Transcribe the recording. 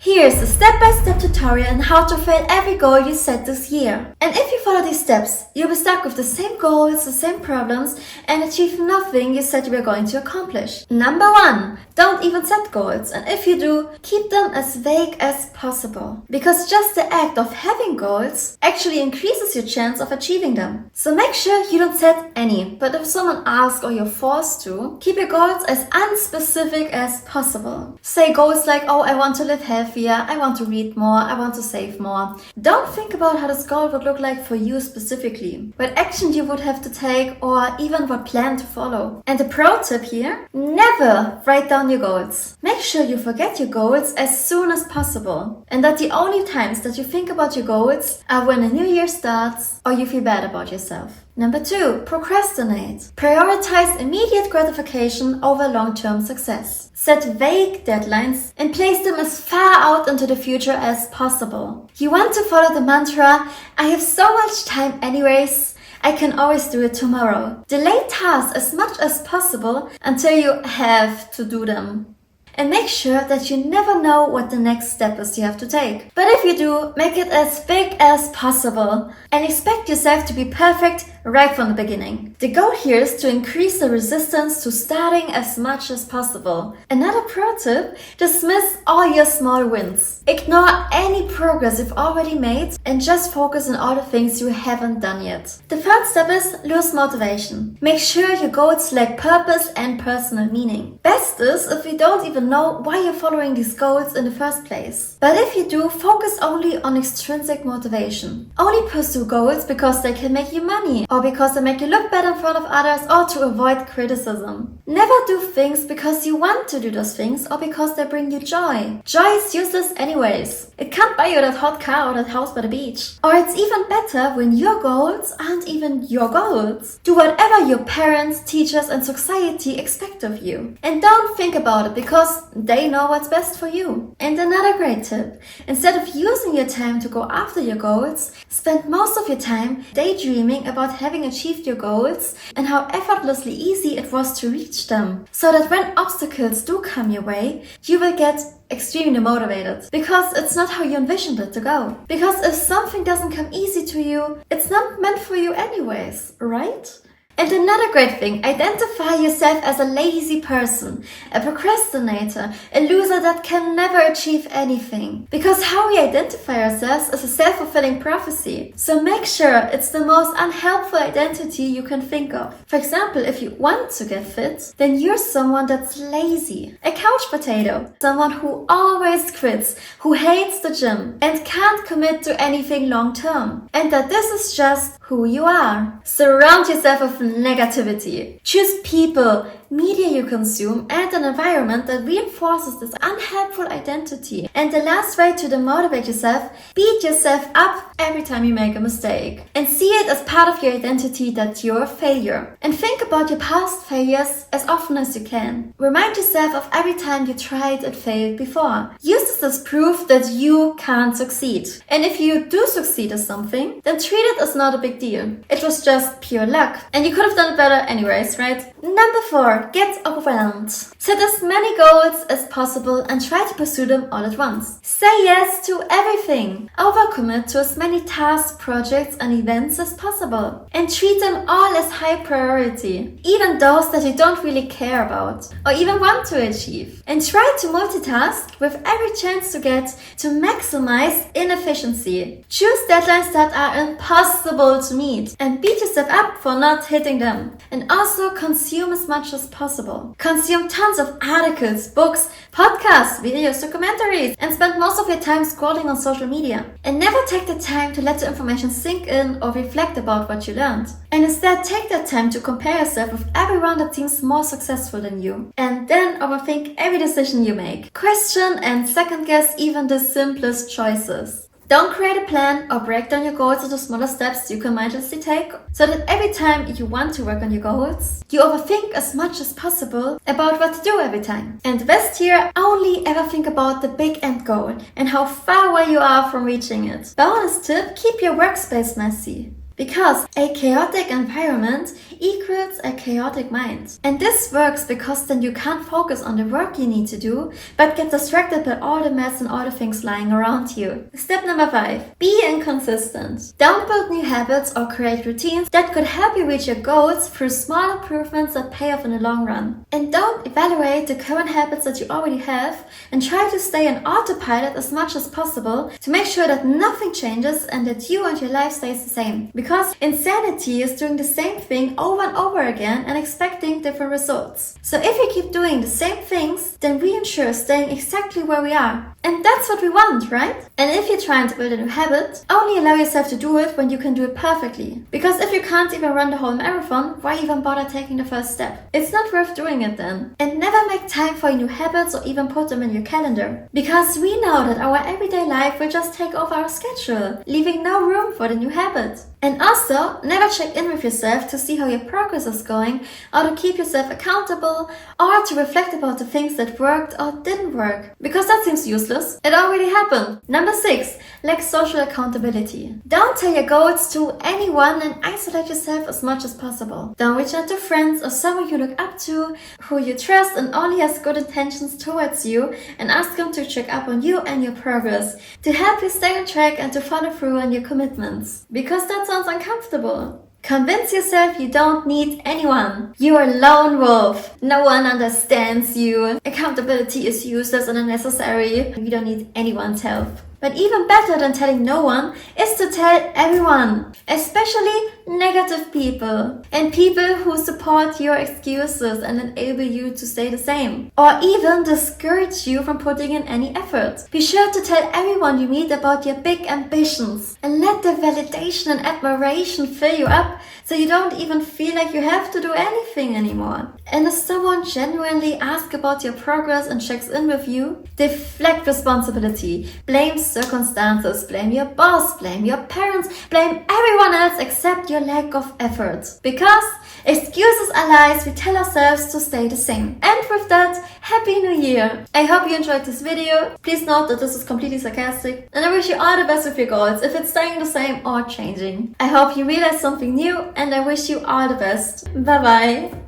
Here's a step-by-step tutorial on how to fail every goal you set this year. And if you follow these steps, you'll be stuck with the same goals, the same problems, and achieve nothing you said you were going to accomplish. Number 1. Don't even set goals, and if you do, keep them as vague as possible. Because just the act of having goals actually increases your chance of achieving them. So make sure you don't set any, but if someone asks or you're forced to, keep your goals as unspecific as possible. Say goals like, oh, I want to live healthier, I want to read more, I want to save more. Don't think about how this goal would look like for you specifically, what action you would have to take, or even what plan to follow. And the pro tip here, never write down your goals. Make sure you forget your goals as soon as possible, and that the only times that you think about your goals are when a new year starts or you feel bad about yourself. Number 2, procrastinate. Prioritize immediate gratification over long-term success. Set vague deadlines and place them as far out into the future as possible. You want to follow the mantra, I have so much time anyways, I can always do it tomorrow. Delay tasks as much as possible until you have to do them. And make sure that you never know what the next step is you have to take. But if you do, make it as big as possible and expect yourself to be perfect right from the beginning. The goal here is to increase the resistance to starting as much as possible. Another pro tip, dismiss all your small wins. Ignore any progress you've already made and just focus on all the things you haven't done yet. The third step is lose motivation. Make sure your goals lack purpose and personal meaning. Best is if you don't even know why you're following these goals in the first place. But if you do, focus only on extrinsic motivation. Only pursue goals because they can make you money, or because they make you look better in front of others, or to avoid criticism. Never do things because you want to do those things or because they bring you joy. Joy is useless anyways. It can't buy you that hot car or that house by the beach. Or it's even better when your goals aren't even your goals. Do whatever your parents, teachers and society expect of you. And don't think about it because they know what's best for you. And another great tip, instead of using your time to go after your goals, spend most of your time daydreaming about having achieved your goals and how effortlessly easy it was to reach them. So that when obstacles do come your way, you will get extremely motivated because it's not how you envisioned it to go. Because if something doesn't come easy to you, it's not meant for you anyways, right? And another great thing, identify yourself as a lazy person, a procrastinator, a loser that can never achieve anything. Because how we identify ourselves is a self-fulfilling prophecy. So make sure it's the most unhelpful identity you can think of. For example, if you want to get fit, then you're someone that's lazy, a couch potato, someone who always quits, who hates the gym and can't commit to anything long term. And that this is just who you are. Surround yourself with negativity. Choose people, media you consume, and an environment that reinforces this unhelpful identity. And the last way to demotivate yourself, beat yourself up every time you make a mistake. And see it as part of your identity that you're a failure. And think about your past failures as often as you can. Remind yourself of every time you tried and failed before. Use this as proof that you can't succeed. And if you do succeed at something, then treat it as not a big deal. It was just pure luck. And you could have done it better anyways, right? Number 4, get overwhelmed. Set as many goals as possible and try to pursue them all at once. Say yes to everything. Overcommit to as many tasks, projects and events as possible. And treat them all as high priority, even those that you don't really care about or even want to achieve. And try to multitask with every chance to get to maximize inefficiency. Choose deadlines that are impossible to meet and beat yourself up for not hitting them. And also consume as much as possible. Consume tons of articles, books, podcasts, videos, documentaries, and spend most of your time scrolling on social media. And never take the time to let the information sink in or reflect about what you learned. And instead take that time to compare yourself with everyone that seems more successful than you. And then overthink every decision you make. Question and second guess even the simplest choices. Don't create a plan or break down your goals into smaller steps you can mindlessly take, so that every time you want to work on your goals, you overthink as much as possible about what to do every time. And best here, only ever think about the big end goal and how far away you are from reaching it. Bonus tip, keep your workspace messy. Because a chaotic environment equals a chaotic mind. And this works because then you can't focus on the work you need to do, but get distracted by all the mess and all the things lying around you. Step number 5. Be inconsistent. Don't build new habits or create routines that could help you reach your goals through small improvements that pay off in the long run. And don't evaluate the current habits that you already have and try to stay on autopilot as much as possible to make sure that nothing changes and that you and your life stays the same. Because insanity is doing the same thing over and over again and expecting different results. So if we keep doing the same things, then we ensure staying exactly where we are. And that's what we want, right? And if you're trying to build a new habit, only allow yourself to do it when you can do it perfectly. Because if you can't even run the whole marathon, why even bother taking the first step? It's not worth doing it then. And never make time for your new habits or even put them in your calendar. Because we know that our everyday life will just take over our schedule, leaving no room for the new habit. And also, never check in with yourself to see how your progress is going, or to keep yourself accountable, or to reflect about the things that worked or didn't work. Because that seems useless. It already happened. Number 6. Lack social accountability. Don't tell your goals to anyone and isolate yourself as much as possible. Don't reach out to friends or someone you look up to, who you trust and only has good intentions towards you, and ask them to check up on you and your progress, to help you stay on track and to follow through on your commitments. Because that sounds uncomfortable. Convince yourself you don't need anyone. You're a lone wolf. No one understands you. Accountability is useless and unnecessary. You don't need anyone's help. But even better than telling no one is to tell everyone, especially negative people and people who support your excuses and enable you to stay the same, or even discourage you from putting in any effort. Be sure to tell everyone you meet about your big ambitions and let the validation and admiration fill you up so you don't even feel like you have to do anything anymore. And if someone genuinely asks about your progress and checks in with you, deflect responsibility, blame circumstances, blame your boss, blame your parents, blame everyone else except your lack of effort. Because excuses are lies we tell ourselves to stay the same. And with that, Happy New Year! I hope you enjoyed this video. Please note that this is completely sarcastic, and I wish you all the best with your goals, if it's staying the same or changing. I hope you realize something new, and I wish you all the best. Bye bye!